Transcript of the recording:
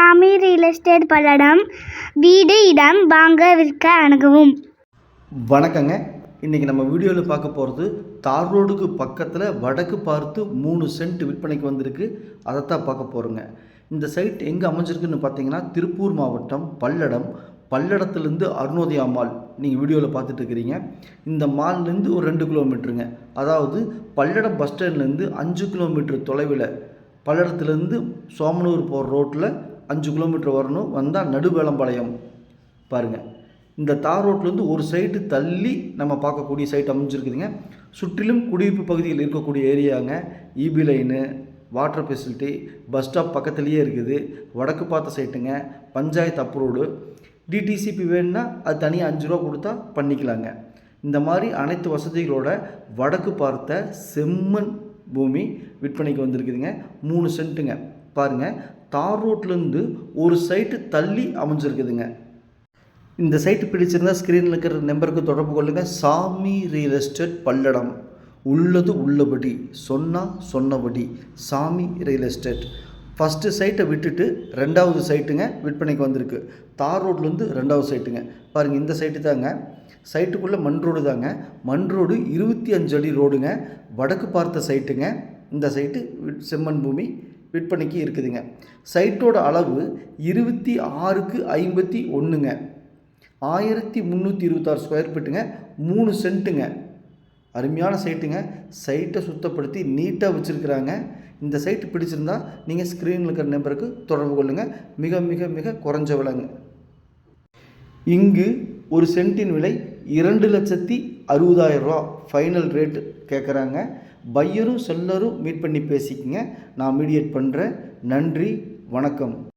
சாமி real estate Palladam. வீடு இடம் வாங்க விற்க அணுகவும். வணக்கங்க. இன்றைக்கி நம்ம வீடியோவில் பார்க்க போகிறது தார் ரோடுக்கு பக்கத்தில் வடக்கு பார்த்து 3 சென்ட் விற்பனைக்கு வந்திருக்கு. அதைத்தான் பார்க்க போகிறோங்க. இந்த சைட் எங்கே அமைஞ்சிருக்குன்னு பார்த்தீங்கன்னா திருப்பூர் மாவட்டம் பல்லடத்துலேருந்து அருணோதயா மால் நீங்கள் வீடியோவில் பார்த்துட்டு இருக்கிறீங்க. இந்த மால்லேருந்து ஒரு 2 கிலோமீட்டருங்க. அதாவது பல்லடம் பஸ் ஸ்டாண்ட்லேருந்து 5 கிலோமீட்டர் தொலைவில், பல்லடத்துலேருந்து சோமனூர் போகிற ரோட்டில் 5 கிலோமீட்டர் வரணும். வந்தால் நடுவேலம்பாளையம் பாருங்கள். இந்த தார் ரோட்லேருந்து ஒரு சைட்டு தள்ளி நம்ம பார்க்கக்கூடிய சைட் அமைஞ்சிருக்குதுங்க. சுற்றிலும் குடியிருப்பு பகுதியில் இருக்கக்கூடிய ஏரியாங்க. EB line, water facility, bus stop பக்கத்துலேயே இருக்குது. வடக்கு பார்த்த சைட்டுங்க. பஞ்சாயத்து அப்ரூவ்டு. டிடிசிபி வேணுன்னா அது தனியாக 5 ரூபா கொடுத்தா பண்ணிக்கலாங்க. இந்த மாதிரி அனைத்து வசதிகளோட வடக்கு பார்த்த செம்மண் பூமி விற்பனைக்கு வந்திருக்குதுங்க. 3 சென்ட்டுங்க. பாருங்கள், தார் ரோட்லேருந்து ஒரு சைட்டு தள்ளி அமைஞ்சிருக்குதுங்க. இந்த சைட்டு பிடிச்சிருந்தால் ஸ்க்ரீனில் இருக்கிற நம்பருக்கு தொடர்பு கொள்ளுங்கள். சாமி ரியல் எஸ்டேட் பல்லடம். உள்ளது உள்ளபடி, சொன்னால் சொன்னபடி. சாமி ரியல் எஸ்டேட். ஃபஸ்ட்டு சைட்டை விட்டுட்டு 2வது சைட்டுங்க விற்பனைக்கு வந்திருக்கு. தார் ரோட்லேருந்து 2வது சைட்டுங்க. பாருங்கள், இந்த சைட்டு தாங்க. சைட்டுக்குள்ளே மண் ரோடு தாங்க. மண் ரோடு 25 அடி ரோடுங்க. வடக்கு பார்த்த சைட்டுங்க. இந்த சைட்டு செம்மண் பூமி விற்பனைக்கு இருக்குதுங்க. சைட்டோட அளவு 26க்கு 51ங்க. 1326 ஸ்கொயர் ஃபீட்டுங்க. 3 சென்ட்டுங்க. அருமையான சைட்டுங்க. சைட்டை சுத்தப்படுத்தி நீட்டாக வச்சுருக்குறாங்க. இந்த சைட்டு பிடிச்சிருந்தா நீங்கள் ஸ்க்ரீனில் இருக்கிற நம்பருக்கு தொடர்பு கொள்ளுங்கள். மிக மிக மிக குறைஞ்ச விலைங்க. இங்கு ஒரு சென்ட்டின் விலை 2,60,000 ரூபா ஃபைனல் ரேட்டு கேட்குறாங்க. பையரும் செல்லரும் மீட் பண்ணி பேசிக்கங்க. நான் மீடியேட் பண்ணுறேன். நன்றி, வணக்கம்.